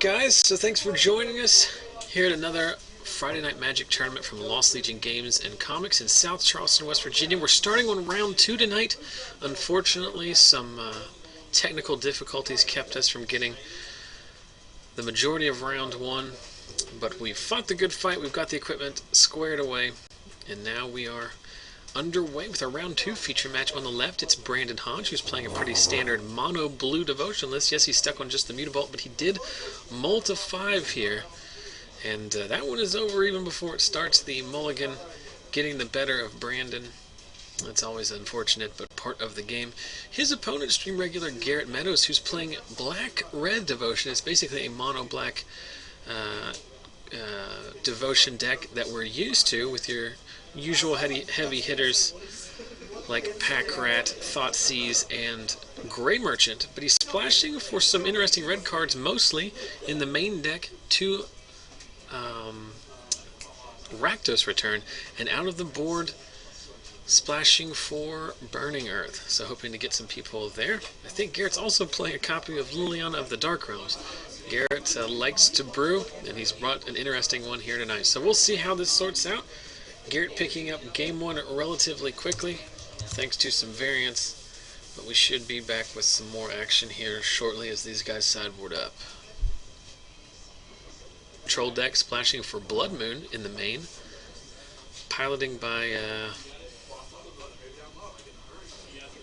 guys, so thanks for joining us here at another Friday Night Magic tournament from Lost Legion Games and Comics in South Charleston, West Virginia. We're starting on round 2 tonight. Unfortunately, some technical difficulties kept us from getting the majority of round 1, but we've fought the good fight, we've got the equipment squared away, and now we are underway with our round 2 feature match. On the left, it's Brandon Hodge, who's playing a pretty standard mono blue devotion list. Yes, he's stuck on just the Mutavault, but he did multi 5 here. And that one is over even before it starts. The mulligan getting the better of Brandon. That's always unfortunate, but part of the game. His opponent, stream regular Garrett Meadows, who's playing black-red devotion. It's basically a mono-black devotion deck that we're used to with your usual heavy hitters like Pack Rat, Thoughtseize, and Gray Merchant. But he's splashing for some interesting red cards, mostly in the main deck to Rakdos Return, and out of the board splashing for Burning Earth. So hoping to get some people there. I think Garrett's also playing a copy of Liliana of the Dark Realms. Garrett likes to brew, and he's brought an interesting one here tonight. So we'll see how this sorts out. Garrett picking up game 1 relatively quickly, thanks to some variants, but we should be back with some more action here shortly as these guys sideboard up. Troll deck splashing for Blood Moon in the main, piloting by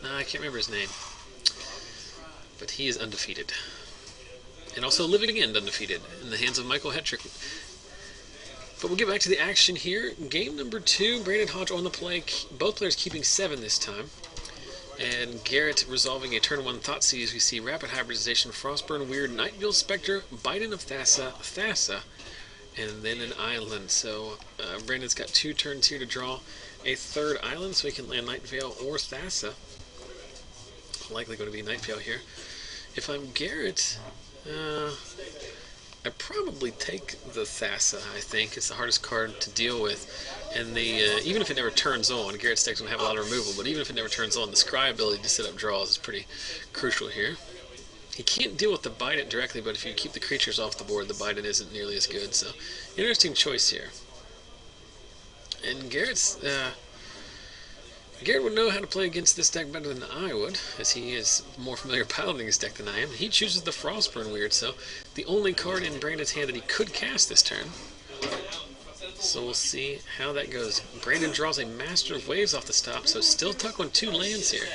I can't remember his name, but he is undefeated, and also living again undefeated in the hands of Michael Hetrick. But we'll get back to the action here. Game number 2, Brandon Hodge on the play, both players keeping 7 this time. And Garrett resolving a turn 1 Thoughtseize. We see Rapid Hybridization, Frostburn, Weird, Nightveil Spectre, Biden of Thassa, and then an island. So Brandon's got 2 turns here to draw a 3rd island, so he can land Nightveil or Thassa. Likely going to be Nightveil here. If I'm Garrett, I'd probably take the Thassa. I think it's the hardest card to deal with, and the even if it never turns on, Garrett's deck's going to have a lot of removal, but even if it never turns on, the Scry ability to set up draws is pretty crucial here. He can't deal with the Biden directly, but if you keep the creatures off the board, the Biden isn't nearly as good, so interesting choice here. And Garrett would know how to play against this deck better than I would, as he is more familiar piloting his deck than I am. He chooses the Frostburn Weird, so the only card in Brandon's hand that he could cast this turn. So we'll see how that goes. Brandon draws a Master of Waves off the stop, so still tuck on 2 lands here.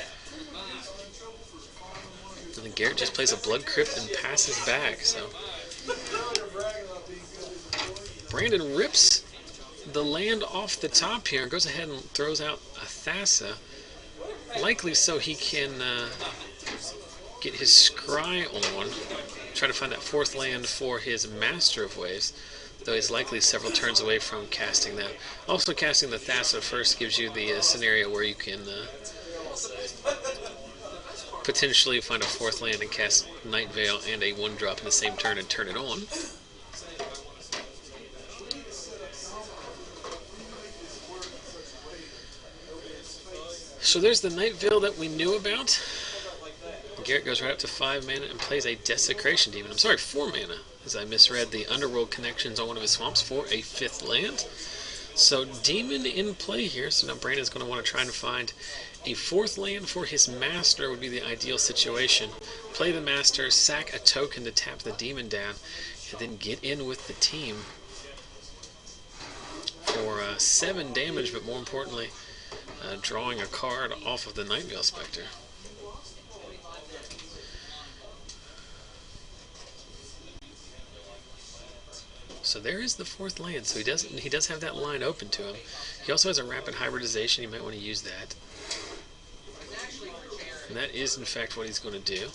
And then Garrett just plays a Blood Crypt and passes back, so Brandon rips the land off the top here and goes ahead and throws out a Thassa, likely so he can get his Scry on, try to find that 4th land for his Master of Waves, though he's likely several turns away from casting that. Also, casting the Thassa first gives you the scenario where you can potentially find a 4th land and cast Nightveil and a 1-drop in the same turn and turn it on. So there's the Nightveil that we knew about. Garrett goes right up to 5 mana and plays a Desecration Demon. I'm sorry, 4 mana, as I misread the Underworld connections on one of his swamps for a 5th land. So Demon in play here, so now Brandon's going to want to try and find a 4th land for his Master would be the ideal situation. Play the Master, sack a token to tap the Demon down, and then get in with the team for 7 damage, but more importantly, drawing a card off of the Nightveil Spectre. So there is the 4th land. So he does have that line open to him. He also has a Rapid Hybridization. You might want to use that. And that is in fact what he's going to do.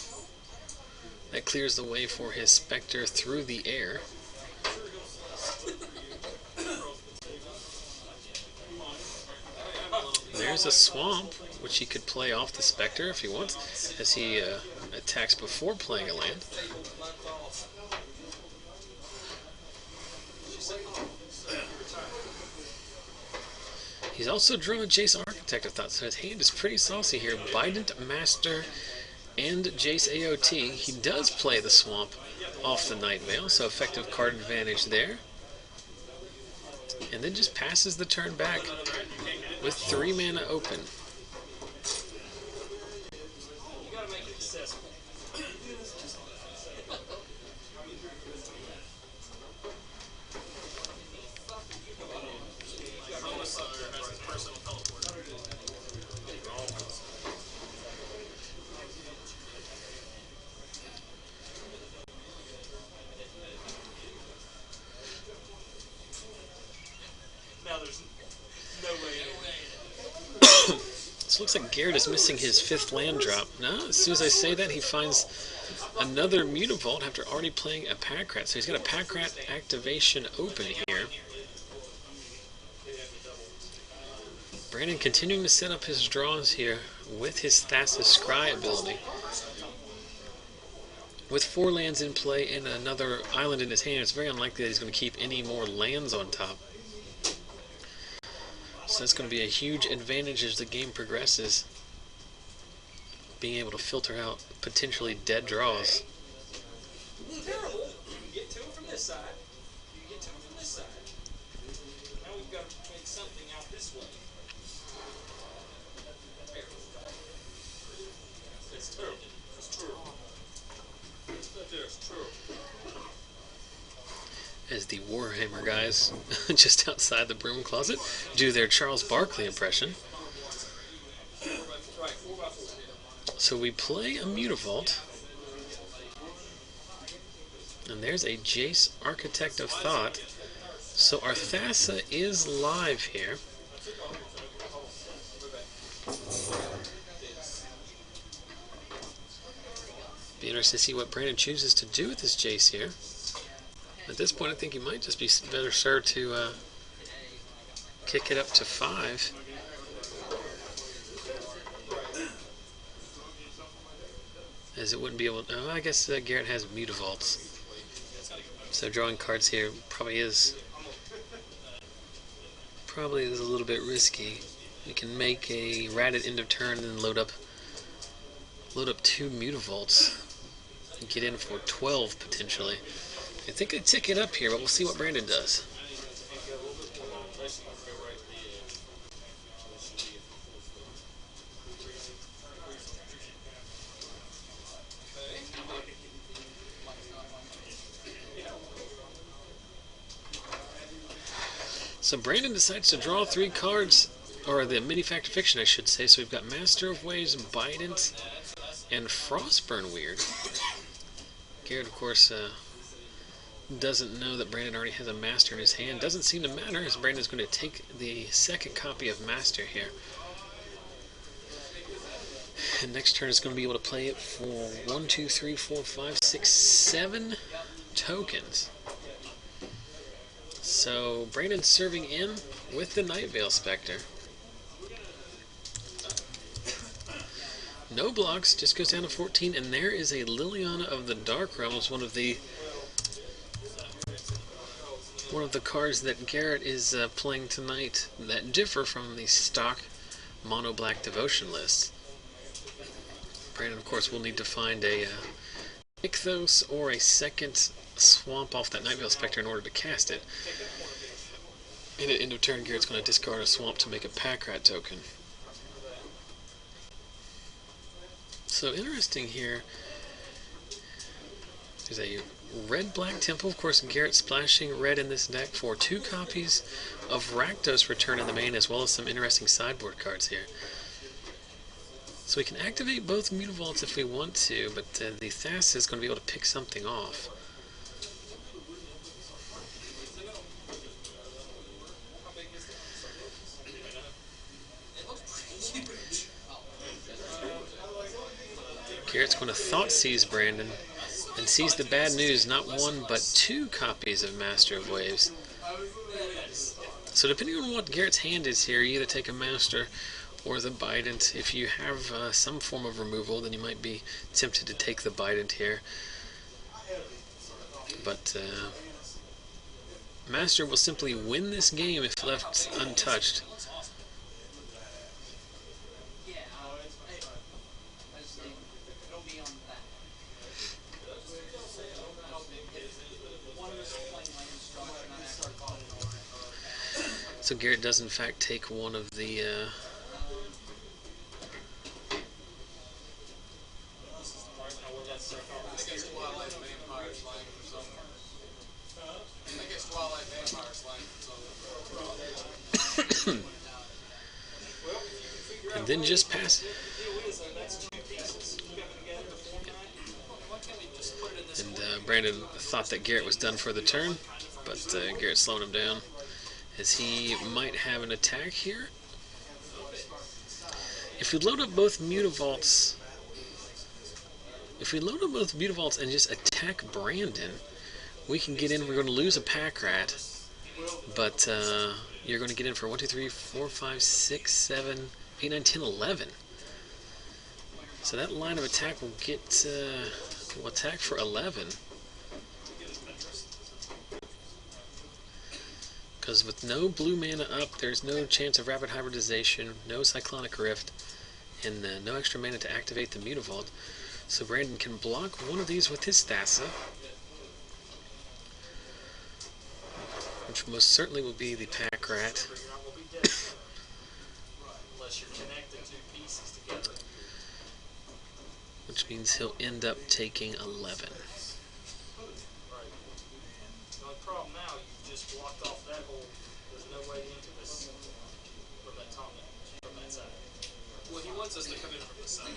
That clears the way for his Spectre through the air. There's a Swamp, which he could play off the Spectre if he wants, as he attacks before playing a land. He's also drawn a Jace Architect of Thought, so his hand is pretty saucy here. Bident, Master, and Jace AOT. He does play the Swamp off the Night Veil, so effective card advantage there. And then just passes the turn back with 3 mana open. So looks like Garrett is missing his 5th land drop. Now, as soon as I say that, he finds another Mutavault after already playing a Pack Rat. So he's got a Pack Rat activation open here. Brandon continuing to set up his draws here with his Thassa's Scry ability. With 4 lands in play and another island in his hand, it's very unlikely that he's going to keep any more lands on top. So that's going to be a huge advantage as the game progresses, being able to filter out potentially dead draws. Terrible. You get 2 from this side. You get 2 from this side. Now we've got to make something out this way. It's terrible. It's terrible. It's terrible. As the Warhammer guys just outside the broom closet do their Charles Barkley impression. So we play a Mutavault. And there's a Jace, Architect of Thought. So our Thassa is live here. Be interested to see what Brandon chooses to do with this Jace here. At this point, I think he might just be better served to kick it up to 5. As it wouldn't be able to... Oh, I guess Garrett has Mutavaults. So drawing cards here probably is a little bit risky. We can make a rat at end of turn and then load up 2 Mutavaults and get in for 12 potentially. I think I'd tick it up here, but we'll see what Brandon does. So Brandon decides to draw 3 cards, or the mini-factor fiction I should say. So we've got Master of Waves, Bident, and Frostburn Weird. Garrett, of course, doesn't know that Brandon already has a Master in his hand. Doesn't seem to matter, as Brandon's going to take the 2nd copy of Master here. And next turn is going to be able to play it for 1, 2, 3, 4, 5, 6, 7 tokens. So Brandon's serving in with the Night Veil Spectre. No blocks, just goes down to 14, and there is a Liliana of the Dark Realms, one of the cards that Garrett is playing tonight that differ from the stock mono black devotion list. Brandon, of course, will need to find a Ichthos or a 2nd swamp off that Night Veil Spectre in order to cast it. And at end of turn, Garrett's going to discard a swamp to make a Pack Rat token. So interesting here. There's a red-black temple. Of course, Garrett splashing red in this deck for 2 copies of Rakdos Return in the main, as well as some interesting sideboard cards here. So we can activate both Mutavaults if we want to, but the Thassa is going to be able to pick something off. Garrett's going to Thought Seize Brandon and sees the bad news, not 1 but 2 copies of Master of Waves. So depending on what Garrett's hand is here, you either take a Master or the Bident. If you have some form of removal, then you might be tempted to take the Bident here. But Master will simply win this game if left untouched. So Garrett does in fact take one of the and then just pass. And Brandon thought that Garrett was done for the turn, but Garrett's slowing him down as he might have an attack here. If we load up both Mutavaults, and just attack Brandon, we can get in. We're going to lose a Pack Rat, but you're going to get in for 1, 2, 3, 4, 5, 6, 7, 8, 9, 10, 11. So that line of attack will get will attack for 11. Because with no blue mana up, there's no chance of rapid hybridization, no cyclonic rift, and no extra mana to activate the Mutavault. So Brandon can block one of these with his Thassa, which most certainly will be the Pack Rat. Which means he'll end up taking 11. Us to come in from the side.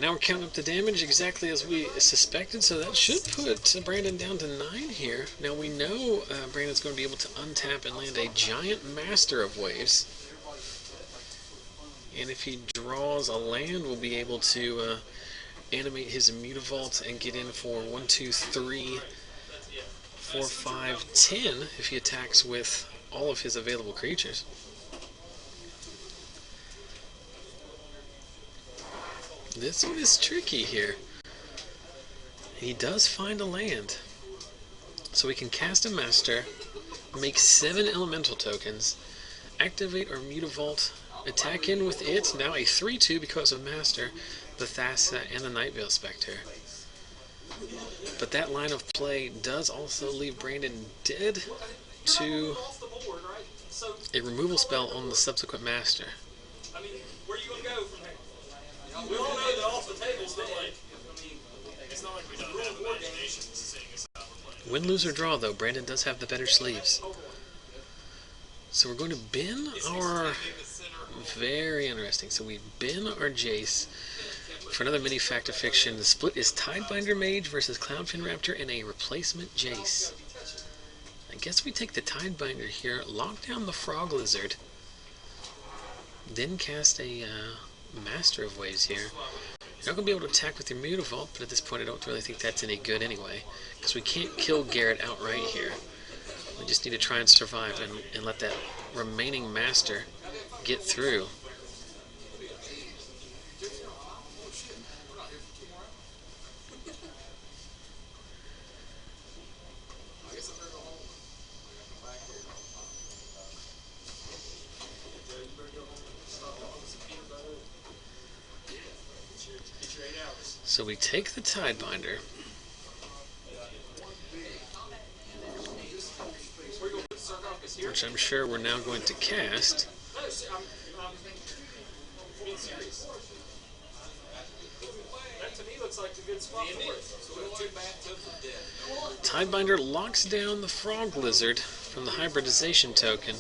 Now we're counting up the damage exactly as we suspected, so that should put Brandon down to 9 here. Now we know Brandon's going to be able to untap and land a giant Master of Waves. And if he draws a land, we'll be able to animate his Mutavault and get in for 1, 2, 3, 4, 5, 10 if he attacks with all of his available creatures. This one is tricky here. He does find a land. So we can cast a Master, make 7 elemental tokens, activate our Mutavault, attack in with it, now a 3/2 because of Master, the Thassa, and the Nightveil Spectre. But that line of play does also leave Brandon dead to a removal spell on the subsequent Master. I mean, where are you going to go from here? We all know that off the table's not like, it's not like we don't have imagination seeing us how we're playing. Win, lose, or draw, though, Brandon does have the better sleeves. So we're going to bin our... Very interesting. So we bin our Jace for another mini Fact of Fiction. The split is Tidebinder Mage versus Cloudfin Raptor and a replacement Jace. I guess we take the Tidebinder here, lock down the Frog Lizard, then cast a Master of Waves here. You're not going to be able to attack with your Mutavault, but at this point I don't really think that's any good anyway, because we can't kill Garrett outright here. We just need to try and survive and let that remaining Master get through. So we take the Tidebinder, which I'm sure we're now going to cast. Tidebinder locks down the Frog Lizard from the hybridization token.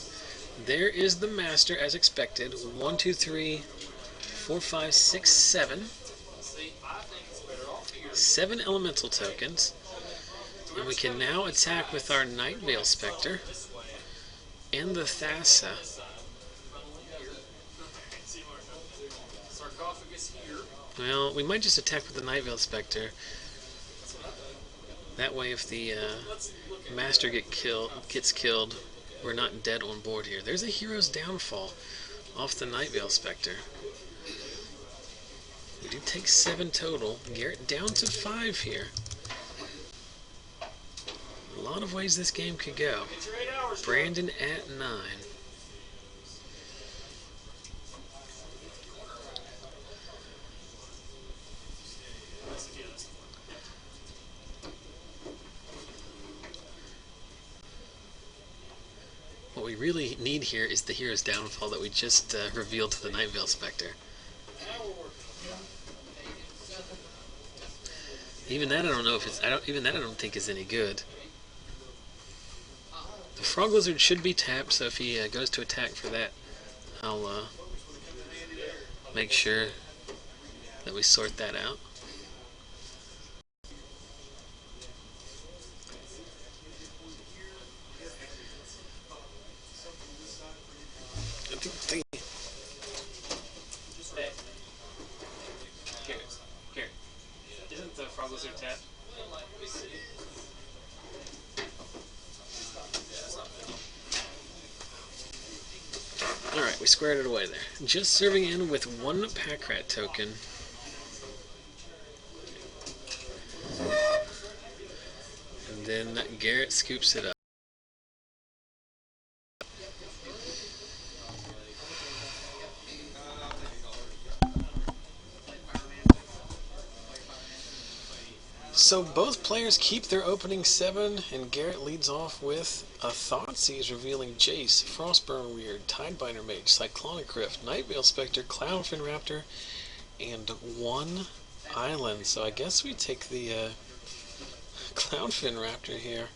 There is the Master as expected. 1, 2, 3, 4, 5, 6, 7. 7 elemental tokens. And we can now attack with our Nightveil Spectre and the Thassa. Well, we might just attack with the Nightveil Spectre. That way, if the Master gets killed, we're not dead on board here. There's a Hero's Downfall off the Nightveil Spectre. We do take 7 total. Garrett down to 5 here. A lot of ways this game could go. Brandon at 9. really need here is the Hero's Downfall that we just revealed to the Night Veil Spectre. Even that I don't know if it's. Even that I don't think is any good. The Frog Lizard should be tapped, so if he goes to attack for that, I'll make sure that we sort that out. Garrett, isn't the Frog Lizard tapped? Alright, we squared it away there. Just serving in with one Pack Rat token. And then Garrett scoops it up. So both players keep their opening 7, and Garrett leads off with a Thoughtseize revealing Jace, Frostburn Weird, Tidebinder Mage, Cyclonic Rift, Night Veil Spectre, Cloudfin Raptor, and one Island. So I guess we take the Cloudfin Raptor here,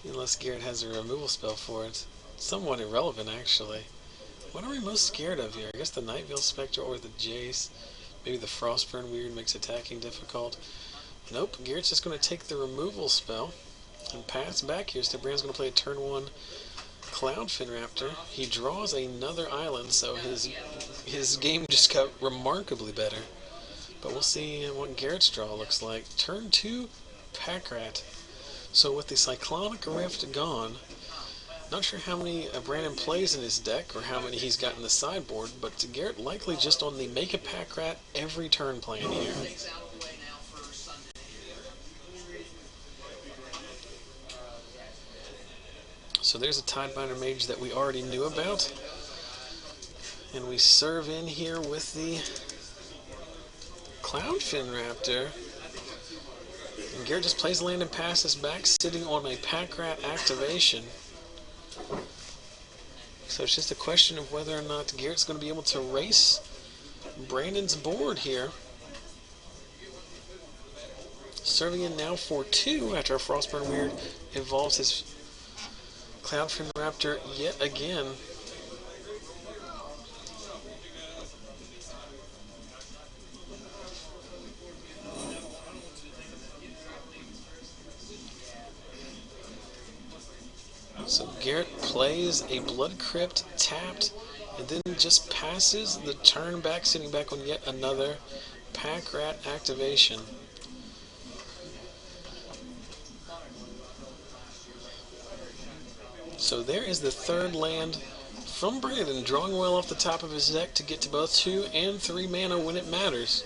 unless Garrett has a removal spell for it. Somewhat irrelevant, actually. What are we most scared of here? I guess the Night Veil Spectre or the Jace. Maybe the Frostburn Weird makes attacking difficult. Nope, Garrett's just going to take the removal spell and pass back here. So Brand's going to play a turn 1 Cloudfin Raptor. He draws another island, so his game just got remarkably better. But we'll see what Garrett's draw looks like. Turn 2 Pack Rat. So with the Cyclonic Rift gone, not sure how many Brandon plays in his deck or how many he's got in the sideboard, but Garrett likely just on the make a Pack Rat every turn plan here. So there's a Tidebinder Mage that we already knew about. And we serve in here with the Cloudfin Raptor. And Garrett just plays land and passes back, sitting on a Pack Rat activation. So it's just a question of whether or not Garrett's going to be able to race Brandon's board here. Serving in now for 2 after our Frostburn Weird evolves his Cloudfin Raptor yet again. So Garrett plays a Blood Crypt tapped and then just passes the turn back, sitting back on yet another Pack Rat activation. So there is the third land from Brandon, drawing well off the top of his deck to get to both 2 and 3 mana when it matters.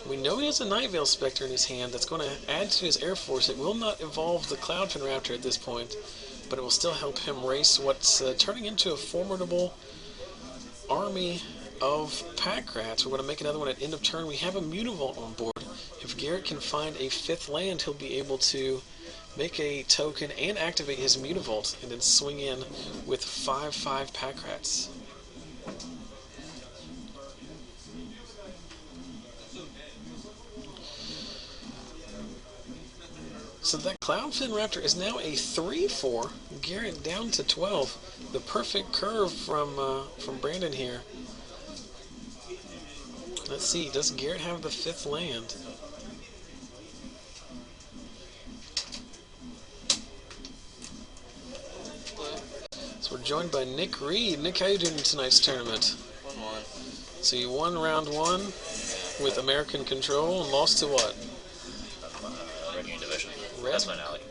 We know he has a Night Veil Spectre in his hand that's going to add to his Air Force. It will not evolve the Cloudfin Raptor at this point, but it will still help him race what's turning into a formidable army of Pack Rats. We're going to make another one at end of turn. We have a Mutavault on board. If Garrett can find a 5th land, he'll be able to make a token and activate his Mutavault, and then swing in with 5/5 Pack Rats. So that Cloudfin Raptor is now a 3/4. Garrett down to 12. The perfect curve from Brandon here. Let's see, does Garrett have the 5th land? So we're joined by Nick Reed. Nick, how you doing in tonight's tournament? 1-1. So you won round 1 with American Control and lost to what? Red Union Division. Red? That's my Alec.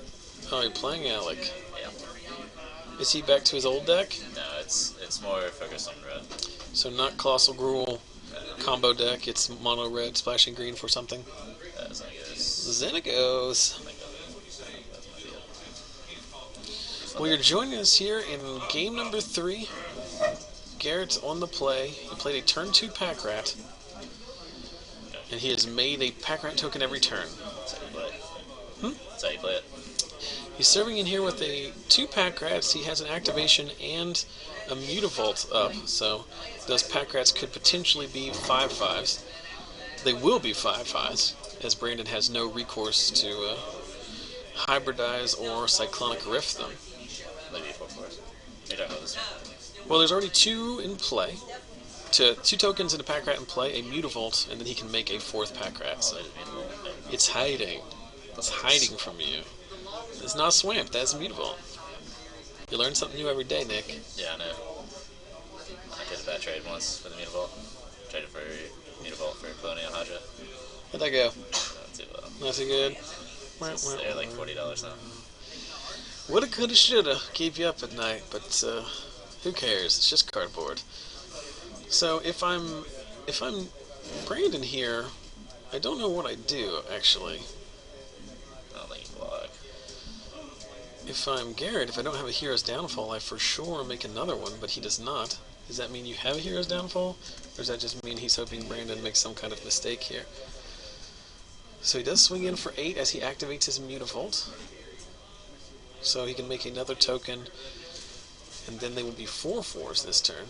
Oh, you're playing Alec. Yeah. Is he back to his old deck? No, it's more focused on red. So not Colossal Gruul combo deck, it's mono red, splashing green for something? Xenagos. Well, you're joining us here in game number 3. Garrett's on the play. He played a turn 2 Pack Rat, and he has made a Pack Rat token every turn. That's how you play it. That's how you play it. He's serving in here with a 2 pack rats. He has an activation and a Mutavault up, so those pack rats could potentially be 5/5s. They will be 5/5s, as Brandon has no recourse to hybridize or cyclonic rift them. Maybe 4/4s. You don't know this one. Well, there's already 2 in play. 2 tokens in a pack rat in play, a Mutavault, and then he can make a 4th pack rat. So it's hiding. It's hiding from you. It's not a swamp, that's a Mutavault. You learn something new every day, Nick. Yeah, I know. I did a bad trade once with a Meadows. Traded for Meadows for Clone and Hodge. How'd that go? Not too well. Not too good. They're like $40 now. Woulda, coulda, shoulda. Keep you up at night, but who cares? It's just cardboard. So if I'm Brandon here, I don't know what I do actually. I don't think you block. If I'm Garrett, if I don't have a Hero's Downfall, I for sure make another one, but he does not. Does that mean you have a Hero's Downfall? Or does that just mean he's hoping Brandon makes some kind of mistake here? So he does swing in for 8 as he activates his Mutavault. So he can make another token, and then they will be 4/4s this turn.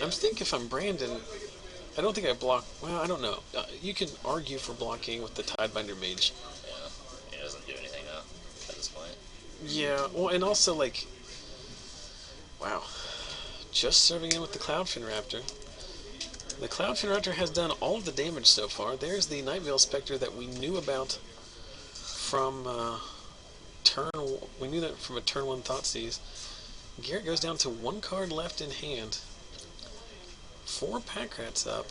I'm thinking if I'm Brandon, I don't think I block. Well, I don't know. You can argue for blocking with the Tidebinder Mage. Yeah, he doesn't do anything now at this point. Yeah, well, and also, like, wow. Just serving in with the Cloudfin Raptor. The Cloudfin Raptor has done all of the damage so far. There's the Nightveil Spectre that we knew about from we knew that from a turn 1 Thoughtseize. Garrett goes down to 1 card left in hand. 4 pack rats up.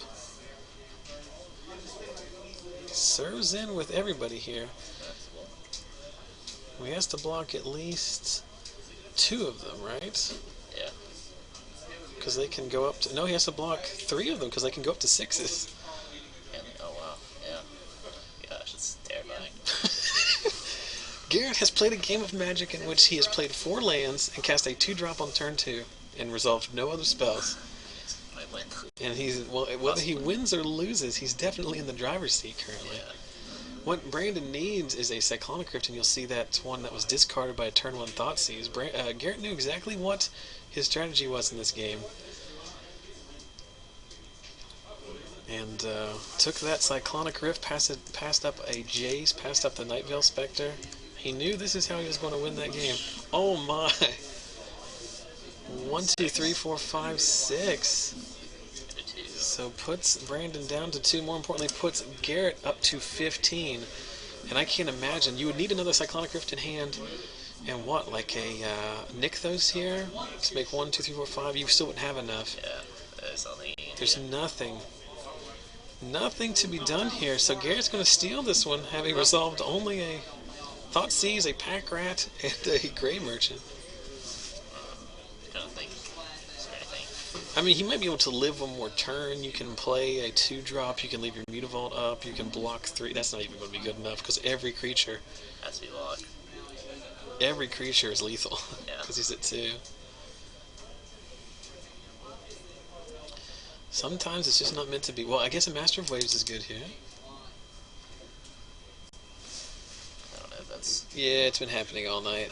Serves in with everybody here. He has to block at least 2 of them, right? Yeah. Because they can go up to... No, he has to block 3 of them because they can go up to 6s. Oh, wow. Yeah. Gosh, it's terrifying. Garrett has played a game of Magic in which he has played 4 lands and cast a 2-drop on turn 2 and resolved no other spells. Might win. And he's... Well, whether he wins or loses, he's definitely in the driver's seat currently. Yeah. What Brandon needs is a Cyclonic Rift, and you'll see that's one that was discarded by a turn 1 Thoughtseize. Garrett knew exactly what his strategy was in this game. And took that Cyclonic Rift, passed up a Jace, passed up the Nightveil Spectre. He knew this is how he was going to win that game. Oh my! 1, 2, 3, 4, 5, 6. So puts Brandon down to 2. More importantly, puts Garrett up to 15. And I can't imagine. You would need another Cyclonic Rift in hand. And what, like a Nykthos here? To make 1, 2, 3, 4, 5. You still wouldn't have enough. Yeah, there's nothing. There's nothing. Nothing to be done here. So Garrett's going to steal this one, having resolved only a Thoughtseize, a Pack Rat, and a Grey Merchant. I don't think. Is there anything? I mean, he might be able to live one more turn. You can play a 2-drop. You can leave your Mutavault up. You can block 3. That's not even going to be good enough because every creature... Has to be locked. Every creature is lethal because Yeah. he's at 2. Sometimes it's just not meant to be. Well, I guess a Master of Waves is good here. I don't know if that's... Yeah, it's been happening all night.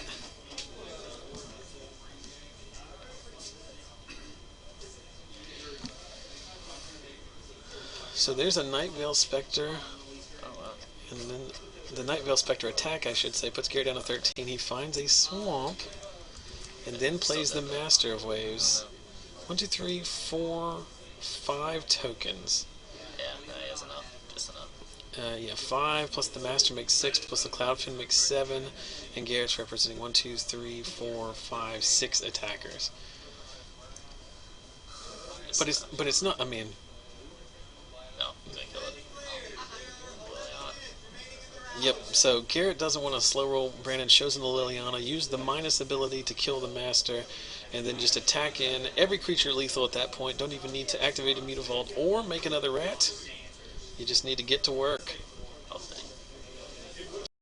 So there's a Nightveil Spectre, Oh, wow. and then the Nightveil Spectre attack, I should say, puts Garrett down to 13. He finds a swamp, and then plays the Master of Waves. 1, 2, 3, 4, 5 tokens. Yeah, no, he has enough. Just enough. Yeah, 5 plus the Master makes 6, plus the Cloudfin makes 7, and Garrett's representing 1, 2, 3, 4, 5, 6 attackers. But it's not. I mean, No, he's gonna kill it. Liliana. yep. So Garrett doesn't want to slow roll. Brandon shows him the Liliana. Use the minus ability to kill the Master, and then just attack in. Every creature lethal at that point. Don't even need to activate a Mutavault or make another rat. You just need to get to work.